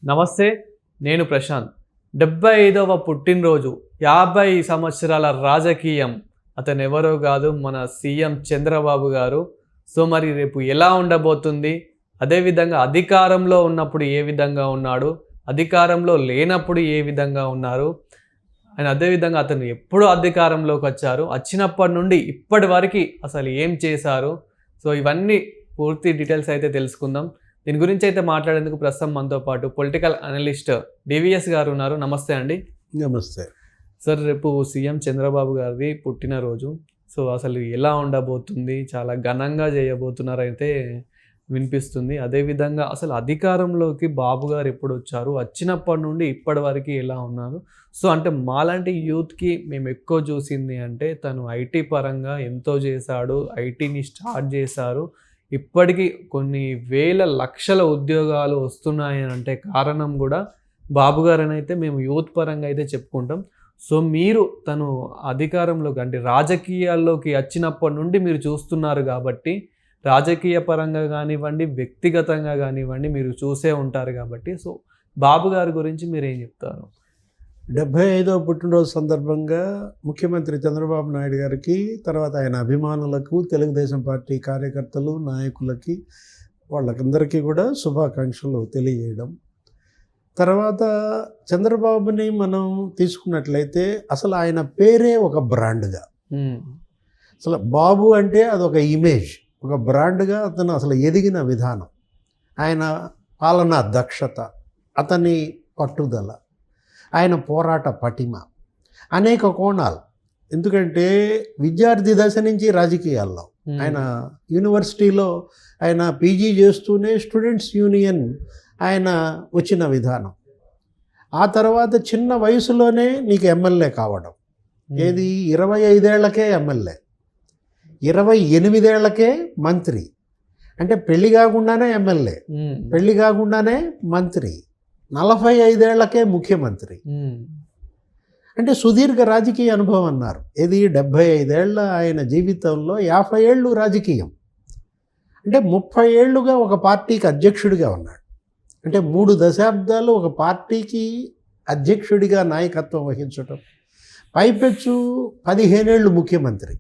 నమస్తే, నేను ప్రశాంత్. 75వ పుట్టినరోజు, 50 సంవత్సరాల రాజకీయం. అతను ఎవరో కాదు, మన సీఎం చంద్రబాబు గారు. సో మరి రేపు ఎలా ఉండబోతుంది, అదేవిధంగా అధికారంలో ఉన్నప్పుడు ఏ విధంగా ఉన్నాడు, అధికారంలో లేనప్పుడు ఏ విధంగా ఉన్నారు, అండ్ అదేవిధంగా అతను ఎప్పుడు అధికారంలోకి వచ్చారు, వచ్చినప్పటి నుండి ఇప్పటి వరకు అసలు ఏం చేశారు. సో ఇవన్నీ పూర్తి డీటెయిల్స్ అయితే తెలుసుకుందాం. దీని గురించి అయితే మాట్లాడేందుకు ప్రస్తుతం మనతో పాటు పొలిటికల్ అనలిస్ట్ డివిఎస్ గారు ఉన్నారు. నమస్తే అండి. నమస్తే సార్. రేపు సీఎం చంద్రబాబు గారిది పుట్టినరోజు. సో అసలు ఎలా ఉండబోతుంది, చాలా ఘనంగా చేయబోతున్నారు అయితే వినిపిస్తుంది. అదేవిధంగా అసలు అధికారంలోకి బాబు గారు ఎప్పుడు వచ్చారు, వచ్చినప్పటి నుండి ఇప్పటి వరకు ఎలా ఉన్నారు. సో అంటే మాలాంటి యూత్కి మేము ఎక్కువ చూసింది అంటే తను ఐటీ పరంగా ఎంతో చేశాడు, ఐటీని స్టార్ట్ చేశారు. ఇప్పటికీ కొన్ని వేల లక్షల ఉద్యోగాలు వస్తున్నాయి అంటే కారణం కూడా బాబు గారని అయితే మేము యూత్ పరంగా అయితే చెప్పుకుంటాం. సో మీరు తను అధికారంలోకి అంటే రాజకీయాల్లోకి వచ్చినప్పటి నుండి మీరు చూస్తున్నారు కాబట్టి, రాజకీయ పరంగా కానివ్వండి, వ్యక్తిగతంగా కానివ్వండి మీరు చూసే ఉంటారు కాబట్టి, సో బాబు గారి గురించి మీరు ఏం చెప్తారు? 75వ పుట్టినరోజు సందర్భంగా ముఖ్యమంత్రి చంద్రబాబు నాయుడు గారికి, తర్వాత ఆయన అభిమానులకు, తెలుగుదేశం పార్టీ కార్యకర్తలు, నాయకులకి, వాళ్ళకందరికీ కూడా శుభాకాంక్షలు తెలియజేయడం. తర్వాత చంద్రబాబుని మనం తీసుకున్నట్లయితే అసలు ఆయన పేరే ఒక బ్రాండ్గా, అసలు బాబు అంటే అదొక ఇమేజ్, ఒక బ్రాండ్గా అతను అసలు ఎదిగిన విధానం, ఆయన పాలనా దక్షత, అతని పట్టుదల, ఆయన పోరాట పటిమ, అనేక కోణాలు. ఎందుకంటే విద్యార్థి దశ నుంచి రాజకీయాల్లో ఆయన యూనివర్సిటీలో ఆయన పీజీ చేస్తూనే స్టూడెంట్స్ యూనియన్ ఆయన వచ్చిన విధానం. ఆ తర్వాత చిన్న వయసులోనే నీకు ఎమ్మెల్యే కావడం, ఏది 25 ఏళ్లకే ఎమ్మెల్యే, 28 ఏళ్లకే మంత్రి, అంటే పెళ్లి కాకుండానే ఎమ్మెల్యే, పెళ్లి కాకుండానే మంత్రి, 45 ఏళ్లకే ముఖ్యమంత్రి. అంటే సుదీర్ఘ రాజకీయ అనుభవం అన్నారు. ఇది 75 ఏళ్ల ఆయన జీవితంలో 50 ఏళ్ళు రాజకీయం, అంటే 30 ఏళ్ళుగా ఒక పార్టీకి అధ్యక్షుడిగా ఉన్నాడు. అంటే 3 దశాబ్దాలు ఒక పార్టీకి అధ్యక్షుడిగా నాయకత్వం వహించటం, పైపెచ్చు 15 ఏళ్ళు ముఖ్యమంత్రి,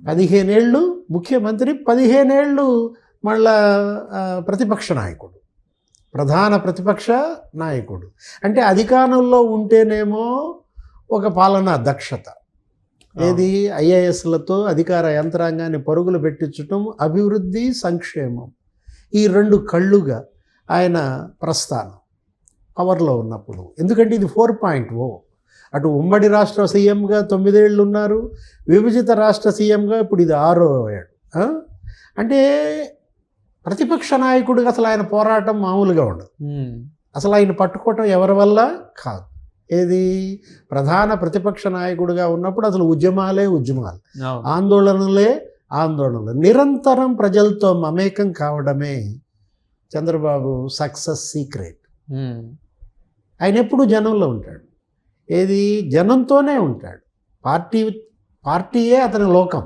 15 ఏళ్ళు ముఖ్యమంత్రి, 15 ఏళ్ళు మళ్ళా ప్రతిపక్ష నాయకుడు, ప్రధాన ప్రతిపక్ష నాయకుడు. అంటే అధికారంలో ఉంటేనేమో ఒక పాలనా దక్షత, ఏది ఐఏఎస్లతో అధికార యంత్రాంగాన్ని పరుగులు పెట్టించటం, అభివృద్ధి, సంక్షేమం, ఈ 2 కళ్ళుగా ఆయన ప్రస్థానం పవర్లో ఉన్నప్పుడు. ఎందుకంటే ఇది 4.0, అటు ఉమ్మడి రాష్ట్ర సీఎంగా 9 ఏళ్ళు ఉన్నారు, విభజిత రాష్ట్ర సీఎంగా ఇప్పుడు ఇది 6వ ఏడు. అంటే ప్రతిపక్ష నాయకుడిగా అసలు ఆయన పోరాటం మామూలుగా ఉండదు. అసలు ఆయన పట్టుకోవటం ఎవరి వల్ల కాదు, ఏది ప్రధాన ప్రతిపక్ష నాయకుడిగా ఉన్నప్పుడు అసలు ఉద్యమాలే ఉద్యమాలు, ఆందోళనలే ఆందోళనలు, నిరంతరం ప్రజలతో మమేకం కావడమే చంద్రబాబు సక్సెస్ సీక్రెట్. ఆయన ఎప్పుడు జనంలో ఉంటాడు, ఏది జనంతోనే ఉంటాడు. పార్టీయే అతని లోకం.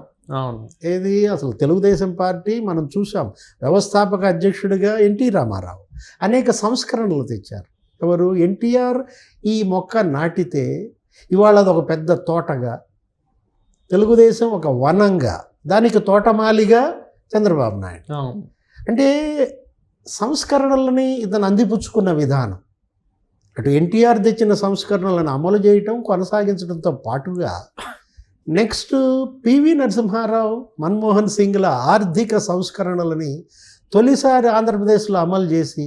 ఏది అసలు తెలుగుదేశం పార్టీ మనం చూసాం, వ్యవస్థాపక అధ్యక్షుడిగా ఎన్టీ రామారావు అనేక సంస్కరణలు తెచ్చారు. ఎవరు? ఎన్టీఆర్ ఈ మొక్క నాటితే ఇవాళ అది ఒక పెద్ద తోటగా, తెలుగుదేశం ఒక వనంగా, దానికి తోటమాలిగా చంద్రబాబు నాయుడు. అంటే సంస్కరణలని ఇతను అందిపుచ్చుకున్న విధానం, అటు ఎన్టీఆర్ తెచ్చిన సంస్కరణలను అమలు చేయటం, కొనసాగించడంతో పాటుగా నెక్స్ట్ పివి నరసింహారావు, మన్మోహన్ సింగ్ల ఆర్థిక సంస్కరణలని తొలిసారి ఆంధ్రప్రదేశ్లో అమలు చేసి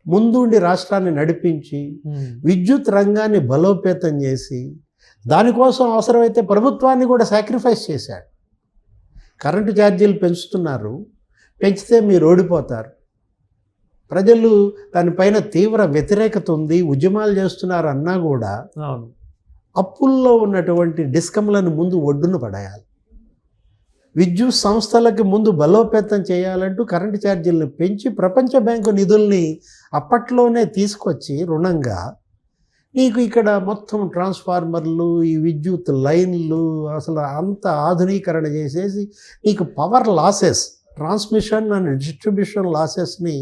ముందుండి రాష్ట్రాన్ని నడిపించి, విద్యుత్ రంగాన్ని బలోపేతం చేసి, దానికోసం అవసరమైతే ప్రభుత్వాన్ని కూడా సాక్రిఫైస్ చేశాడు. కరెంటు ఛార్జీలు పెంచుతున్నారు, పెంచితే మీరు ఓడిపోతారు, ప్రజలు దానిపైన తీవ్ర వ్యతిరేకత ఉంది, ఉద్యమాలు చేస్తున్నారు అన్నా కూడా అప్పుల్లో ఉన్నటువంటి డిస్కంలను ముందు ఒడ్డున పడేయాలి, విద్యుత్ సంస్థలకి ముందు బలోపేతం చేయాలంటూ కరెంటు ఛార్జీలను పెంచి ప్రపంచ బ్యాంకు నిధుల్ని అప్పట్లోనే తీసుకొచ్చి రుణంగా నీకు ఇక్కడ మొత్తం ట్రాన్స్ఫార్మర్లు, ఈ విద్యుత్ లైన్లు అసలు అంత ఆధునీకరణ చేసేసి నీకు power losses transmission and distribution లాసెస్ని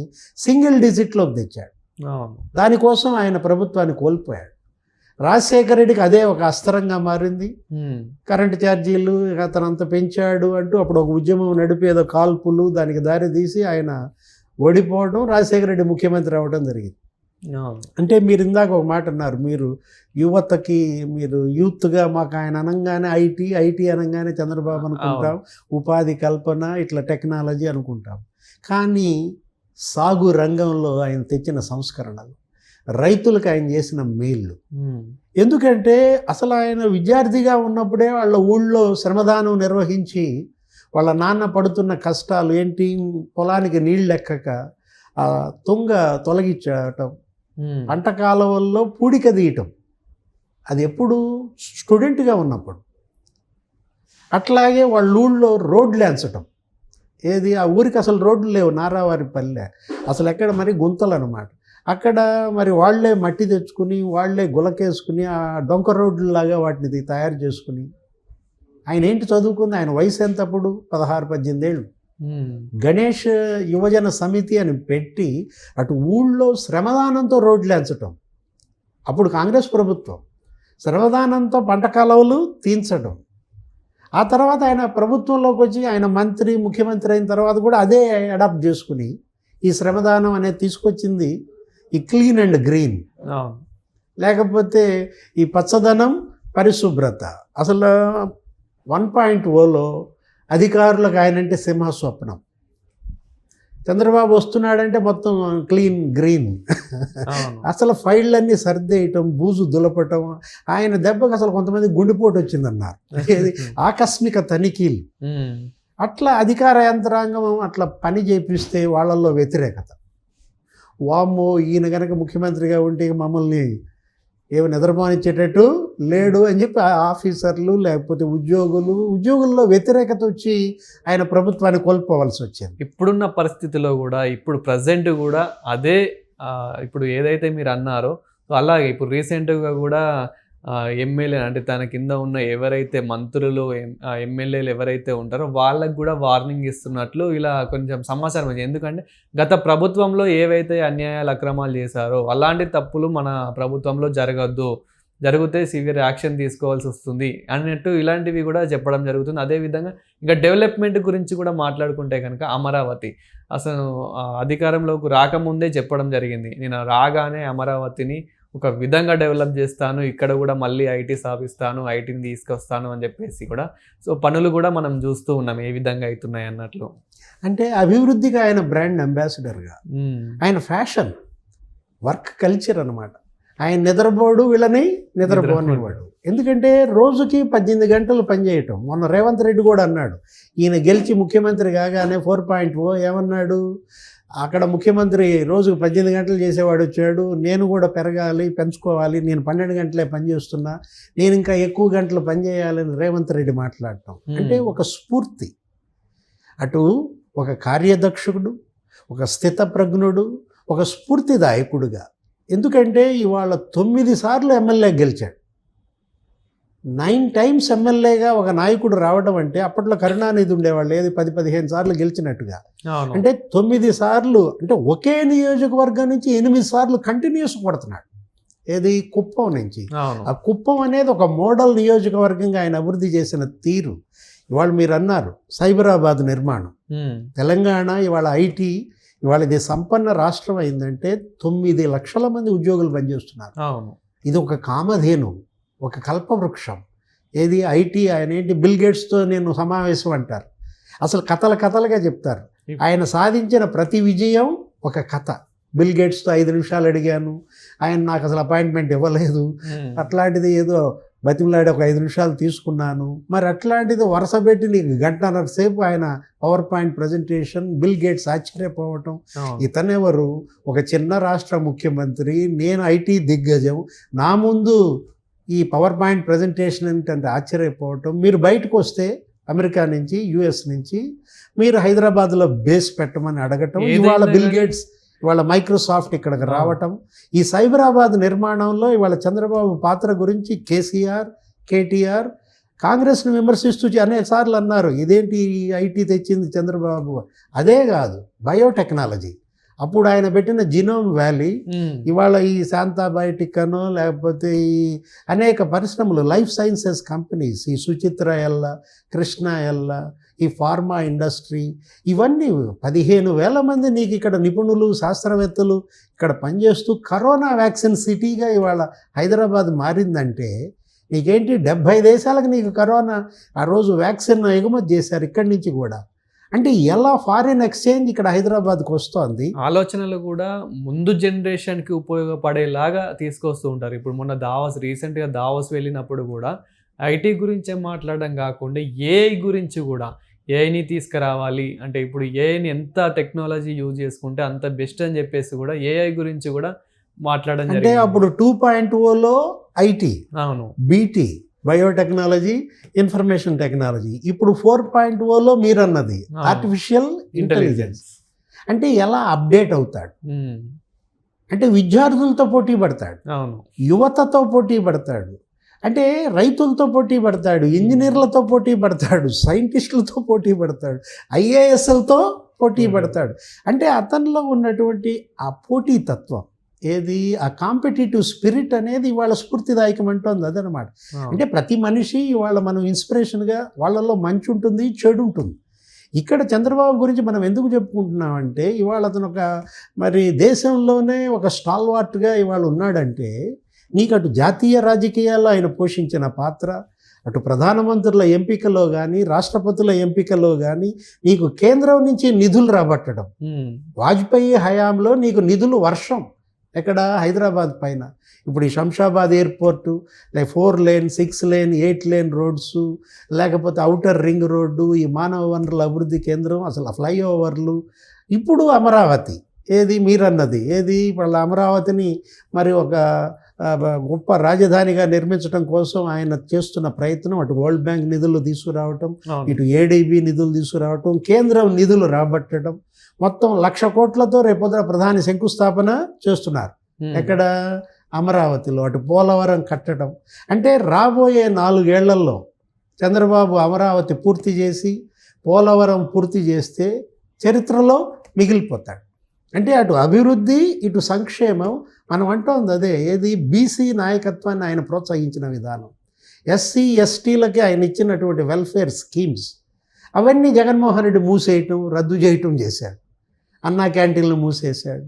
సింగిల్ డిజిట్లోకి తెచ్చాడు. అవును. దానికోసం ఆయన ప్రభుత్వాన్ని కోల్పోయాడు. రాజశేఖర రెడ్డికి అదే ఒక అస్త్రంగా మారింది. కరెంటు ఛార్జీలు అతనంత పెంచాడు అంటూ అప్పుడు ఒక ఉద్యమం నడిపి ఏదో కాల్పులు దానికి దారి తీసి ఆయన ఓడిపోవడం, రాజశేఖర రెడ్డి ముఖ్యమంత్రి అవ్వడం జరిగింది. అంటే మీరు ఇందాక ఒక మాట అన్నారు, మీరు యువతకి మీరు యూత్గా మాకు ఆయన అనగానే ఐటీ అనగానే చంద్రబాబు అనుకుంటాం, ఉపాధి కల్పన ఇట్లా టెక్నాలజీ అనుకుంటాం. కానీ సాగు రంగంలో ఆయన తెచ్చిన సంస్కరణలు, రైతులకు ఆయన చేసిన మేళ్ళు, ఎందుకంటే అసలు ఆయన విద్యార్థిగా ఉన్నప్పుడే వాళ్ళ ఊళ్ళో శ్రమదానం నిర్వహించి వాళ్ళ నాన్న పడుతున్న కష్టాలు ఏంటి, పొలానికి నీళ్ళు ఎక్కక తుంగ తొలగించటం, పంట కాలువల్లో పూడిక తీయటం, అది ఎప్పుడు స్టూడెంట్గా ఉన్నప్పుడు. అట్లాగే వాళ్ళ ఊళ్ళో రోడ్లు ఎంచటం, ఏది ఆ ఊరికి అసలు రోడ్లు లేవు, నారావారి పల్లె అసలు ఎక్కడ మరి గుంతలు అనమాట. అక్కడ మరి వాళ్ళే మట్టి తెచ్చుకుని వాళ్ళే గులకేసుకుని ఆ డొంక రోడ్లలాగా వాటిని తయారు చేసుకుని, ఆయన ఏంటి చదువుకుంది, ఆయన వయసు ఎంత అప్పుడు 16-18 ఏళ్ళు. గణేష్ యువజన సమితి అని పెట్టి అటు ఊళ్ళో శ్రమదానంతో రోడ్లు ఎంచటం, అప్పుడు కాంగ్రెస్ ప్రభుత్వం శ్రమదానంతో పంట కాలువలు తీయించడం. ఆ తర్వాత ఆయన ప్రభుత్వంలోకి వచ్చి ఆయన ముఖ్యమంత్రి అయిన తర్వాత కూడా అదే అడాప్ట్ చేసుకుని ఈ శ్రమదానం అనేది తీసుకొచ్చింది. ఈ క్లీన్ అండ్ గ్రీన్, లేకపోతే ఈ పచ్చదనం పరిశుభ్రత. అసలు 1.0లో అధికారులకు ఆయనంటే సింహస్వప్నం. చంద్రబాబు వస్తున్నాడంటే మొత్తం క్లీన్ గ్రీన్. అసలు ఫైళ్ళన్నీ సర్దేయటం, బూజు దులపటం. ఆయన దెబ్బకు అసలు కొంతమంది గుండెపోటు వచ్చిందన్నారు, ఆకస్మిక తనిఖీలు. అట్లా అధికార యంత్రాంగం అట్లా పని చేపిస్తే వాళ్ళల్లో వ్యతిరేకత. వామ్మో ఈయన కనుక ముఖ్యమంత్రిగా ఉంటే మమ్మల్ని ఏమి నిద్రపోనిచ్చేటట్టు లేడు అని చెప్పి ఆఫీసర్లు లేకపోతే ఉద్యోగుల్లో వ్యతిరేకత వచ్చి ఆయన ప్రభుత్వాన్ని కోల్పోవలసి వచ్చింది. ఇప్పుడున్న పరిస్థితిలో కూడా ఇప్పుడు ప్రజెంట్ కూడా అదే ఇప్పుడు ఏదైతే మీరు అన్నారో అలాగే ఇప్పుడు రీసెంట్గా కూడా ఎమ్మెల్యే అంటే తన కింద ఉన్న ఎవరైతే మంత్రులు ఎమ్మెల్యేలు ఎవరైతే ఉంటారో వాళ్ళకు కూడా వార్నింగ్ ఇస్తున్నట్లు ఇలా కొంచెం సమాచారం వచ్చింది. ఎందుకంటే గత ప్రభుత్వంలో ఏవైతే అన్యాయాలు అక్రమాలు చేశారో అలాంటి తప్పులు మన ప్రభుత్వంలో జరిగితే సివియర్ యాక్షన్ తీసుకోవాల్సి వస్తుంది అన్నట్టు ఇలాంటివి కూడా చెప్పడం జరుగుతుంది. అదేవిధంగా ఇంకా డెవలప్మెంట్ గురించి కూడా మాట్లాడుకుంటే కనుక అమరావతి అసలు అధికారంలోకి రాకముందే చెప్పడం జరిగింది, నేను రాగానే అమరావతిని ఒక విధంగా డెవలప్ చేస్తాను, ఇక్కడ కూడా మళ్ళీ ఐటీ స్థాపిస్తాను, ఐటీని తీసుకొస్తాను అని చెప్పేసి కూడా. సో పనులు కూడా మనం చూస్తూ ఉన్నాం ఏ విధంగా అవుతున్నాయి అన్నట్లు. అంటే అభివృద్ధికి ఆయన బ్రాండ్ అంబాసిడర్గా, ఆయన ఫ్యాషన్ వర్క్ కల్చర్ అనమాట. ఆయన నిద్రపోడు, వీళ్ళని నిద్రపోనివాడు. ఎందుకంటే రోజుకి 18 గంటలు పనిచేయటం. మొన్న రేవంత్ రెడ్డి కూడా అన్నాడు, ఈయన గెలిచి ముఖ్యమంత్రి కాగానే 4.0 ఏమన్నాడు, అక్కడ ముఖ్యమంత్రి రోజుకు 18 గంటలు చేసేవాడు వచ్చాడు, నేను కూడా పెంచుకోవాలి, నేను 12 గంటలే పనిచేస్తున్నా, నేను ఇంకా ఎక్కువ గంటలు పనిచేయాలని రేవంత్ రెడ్డి మాట్లాడటం. అంటే ఒక స్ఫూర్తి, అటు ఒక కార్యదక్షుడు, ఒక స్థితప్రజ్ఞుడు, ఒక స్ఫూర్తిదాయకుడుగా. ఎందుకంటే ఇవాళ 9 సార్లు ఎమ్మెల్యే గెలిచాడు. 9 టైమ్స్ ఎమ్మెల్యేగా ఒక నాయకుడు రావడం అంటే, అప్పట్లో కరుణానిధి ఉండేవాళ్ళు, ఏది 10-15 సార్లు గెలిచినట్టుగా. అంటే 9 సార్లు, అంటే ఒకే నియోజకవర్గం నుంచి 8 సార్లు కంటిన్యూస్ కొడుతున్నాడు. ఏది కుప్పం నుంచి. ఆ కుప్పం అనేది ఒక మోడల్ నియోజకవర్గంగా ఆయన అభివృద్ధి చేసిన తీరు. ఇవాళ మీరు అన్నారు సైబరాబాద్ నిర్మాణం, తెలంగాణ ఇవాళ ఐటీ, ఇవాళ ఇది సంపన్న రాష్ట్రం అయిందంటే 9 లక్షల మంది ఉద్యోగులు పనిచేస్తున్నారు. ఇది ఒక కామధేను, ఒక కల్పవృక్షం. ఏది ఐటీ. ఆయన ఏంటి బిల్ గేట్స్తో నేను సమావేశం అంటారు, అసలు కథలుగా చెప్తారు. ఆయన సాధించిన ప్రతి విజయం ఒక కథ. బిల్ గేట్స్తో 5 నిమిషాలు అడిగాను, ఆయన నాకు అసలు అపాయింట్మెంట్ ఇవ్వలేదు, అట్లాంటిది ఏదో బతిమలాడి ఒక 5 నిమిషాలు తీసుకున్నాను. మరి అట్లాంటిది వరుస పెట్టి నీకు 1.5 సేపు ఆయన power point presentation. Bill Gates ఆశ్చర్యపోవటం, ఇతనెవరు, ఒక చిన్న రాష్ట్ర ముఖ్యమంత్రి, నేను ఐటీ దిగ్గజం, నా ముందు ఈ పవర్ పాయింట్ ప్రజెంటేషన్ ఏంటంటే ఆశ్చర్యపోవటం. మీరు బయటకు వస్తే అమెరికా నుంచి, యుఎస్ నుంచి మీరు హైదరాబాద్లో బేస్ పెట్టమని అడగటం. ఇవాళ బిల్ గేట్స్, ఇవాళ మైక్రోసాఫ్ట్ ఇక్కడికి రావటం. ఈ సైబరాబాద్ నిర్మాణంలో ఇవాళ చంద్రబాబు పాత్ర గురించి కేసీఆర్, కేటీఆర్ కాంగ్రెస్ను విమర్శిస్తూ అనేక సార్లు అన్నారు, ఇదేంటి ఐటీ తెచ్చింది చంద్రబాబు. అదే కాదు, బయోటెక్నాలజీ. అప్పుడు ఆయన పెట్టిన జినోమ్ వ్యాలీ ఇవాళ ఈ శాంతా బయోటిక్ అనో లేకపోతే ఈ అనేక పరిశ్రమలు, లైఫ్ సైన్సెస్ కంపెనీస్, ఈ సుచిత్ర ఎల్లా, కృష్ణ ఎల్లా, ఈ ఫార్మా ఇండస్ట్రీ, ఇవన్నీ 15,000 మంది నీకు ఇక్కడ నిపుణులు, శాస్త్రవేత్తలు ఇక్కడ పనిచేస్తూ కరోనా వ్యాక్సిన్ సిటీగా ఇవాళ హైదరాబాద్ మారిందంటే నీకేంటి 70 దేశాలకు నీకు కరోనా ఆ రోజు వ్యాక్సిన్ ఎగుమతి చేశారు ఇక్కడి నుంచి కూడా. అంటే ఎలా ఫారిన్ ఎక్స్చేంజ్ ఇక్కడ హైదరాబాద్కి వస్తోంది. ఆలోచనలు కూడా ముందు జనరేషన్కి ఉపయోగపడేలాగా తీసుకొస్తూ ఉంటారు. ఇప్పుడు మొన్న రీసెంట్గా దావోస్ వెళ్ళినప్పుడు కూడా ఐటీ గురించే మాట్లాడడం కాకుండా ఏఐ గురించి కూడా, ఏఐని తీసుకురావాలి అంటే ఇప్పుడు ఏఐని ఎంత టెక్నాలజీ యూజ్ చేసుకుంటే అంత బెస్ట్ అని చెప్పేసి కూడా ఏఐ గురించి కూడా మాట్లాడడం అంటే జరిగింది. అప్పుడు 2.0లో ఐటీ, అవును, బీటీ బయోటెక్నాలజీ, ఇన్ఫర్మేషన్ టెక్నాలజీ. ఇప్పుడు 4.0లో మీరన్నది ఆర్టిఫిషియల్ ఇంటెలిజెన్స్. అంటే ఎలా అప్డేట్ అవుతాడు అంటే విద్యార్థులతో పోటీ పడతాడు, అవును, యువతతో పోటీ పడతాడు, అంటే రైతులతో పోటీ పడతాడు, ఇంజనీర్లతో పోటీ పడతాడు, సైంటిస్టులతో పోటీ పడతాడు, ఐఏఎస్లతో పోటీ పడతాడు. అంటే అతనిలో ఉన్నటువంటి ఆ పోటీతత్వం ఏది, ఆ కాంపిటేటివ్ స్పిరిట్ అనేది ఇవాళ స్ఫూర్తిదాయకం అంటోంది. అదనమాట. అంటే ప్రతి మనిషి ఇవాళ మనం ఇన్స్పిరేషన్గా, వాళ్ళలో మంచి ఉంటుంది, చెడు ఉంటుంది. ఇక్కడ చంద్రబాబు గురించి మనం ఎందుకు చెప్పుకుంటున్నామంటే ఇవాళ అతను ఒక మరి దేశంలోనే ఒక స్టాల్వార్ట్గా ఇవాళ ఉన్నాడంటే నీకు అటు జాతీయ రాజకీయాల్లో ఆయన పోషించిన పాత్ర, అటు ప్రధానమంత్రుల ఎంపికలో కానీ రాష్ట్రపతుల ఎంపికలో కానీ నీకు కేంద్రం నుంచి నిధులు రాబట్టడం. వాజ్పేయి హయాంలో నీకు నిధులు వర్షం ఎక్కడ, హైదరాబాద్ పైన. ఇప్పుడు ఈ Shamshabad airport, 4 lane 6 lane 8 lane roads, లేకపోతే ఔటర్ రింగ్ రోడ్డు, ఈ మానవ వనరుల అభివృద్ధి కేంద్రం, అసలు ఫ్లైఓవర్లు. ఇప్పుడు అమరావతి ఏది మీరన్నది ఏది, వాళ్ళ అమరావతిని మరి ఒక గొప్ప రాజధానిగా నిర్మించడం కోసం ఆయన చేస్తున్న ప్రయత్నం, అటు వరల్డ్ బ్యాంక్ నిధులు తీసుకురావటం, ఇటు ఏడీబీ నిధులు తీసుకురావటం, కేంద్రం నిధులు రాబట్టడం, మొత్తం 1,00,000 కోట్లతో రేపొద్దున ప్రధాని శంకుస్థాపన చేస్తున్నారు. ఎక్కడ, అమరావతిలో. అటు పోలవరం కట్టడం. అంటే రాబోయే 4 ఏళ్లలో చంద్రబాబు అమరావతి పూర్తి చేసి పోలవరం పూర్తి చేస్తే చరిత్రలో మిగిలిపోతాడు. అంటే అటు అభివృద్ధి, ఇటు సంక్షేమం. మనం అంటోంది అదే, ఏది, బీసీ నాయకత్వాన్ని ఆయన ప్రోత్సహించిన విధానం, ఎస్సీ ఎస్టీలకి ఆయన ఇచ్చినటువంటి వెల్ఫేర్ స్కీమ్స్, అవన్నీ జగన్మోహన్ రెడ్డి మూసేయటం, రద్దు చేయటం చేశాడు. అన్నా క్యాంటీన్లు మూసేశాడు.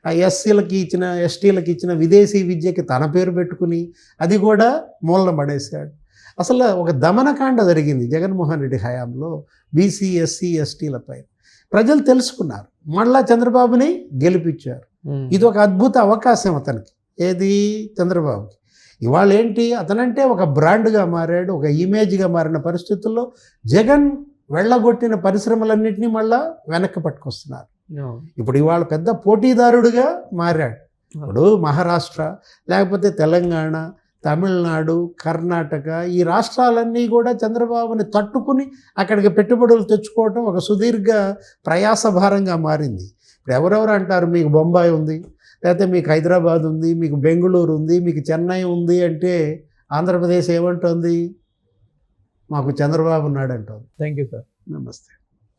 ఆ ఎస్సీలకి ఇచ్చిన, ఎస్టీలకి ఇచ్చిన విదేశీ విద్యకి తన పేరు పెట్టుకుని అది కూడా మూలన పడేశాడు. అసలు ఒక దమనకాండ జరిగింది జగన్మోహన్ రెడ్డి హయాంలో బీసీ ఎస్సీ ఎస్టీలపై. ప్రజలు తెలుసుకున్నారు, మళ్ళా చంద్రబాబుని గెలిపించారు. ఇది ఒక అద్భుత అవకాశం అతనికి, ఏది, చంద్రబాబుకి. ఇవాళ ఏంటి, అతనంటే ఒక బ్రాండ్గా మారాడు, ఒక ఇమేజ్గా మారిన పరిస్థితుల్లో జగన్ వెళ్ళగొట్టిన పరిశ్రమలన్నింటినీ మళ్ళా వెనక్కి పట్టుకొస్తున్నారు. ఇప్పుడు ఇవాళ పెద్ద పోటీదారుడుగా మారాడు. ఇప్పుడు మహారాష్ట్ర, లేకపోతే తెలంగాణ, తమిళనాడు, కర్ణాటక, ఈ రాష్ట్రాలన్నీ కూడా చంద్రబాబుని తట్టుకుని అక్కడికి పెట్టుబడులు తెచ్చుకోవటం ఒక సుదీర్ఘ ప్రయాసభారంగా మారింది. ఇప్పుడు ఎవరెవరు అంటారు, మీకు బొంబాయి ఉంది, లేకపోతే మీకు హైదరాబాద్ ఉంది, మీకు బెంగళూరు ఉంది, మీకు చెన్నై ఉంది అంటే ఆంధ్రప్రదేశ్ ఏమంటుంది, మాకు చంద్రబాబు ఉన్నాడు అంటుంది. Thank you sir. నమస్తే.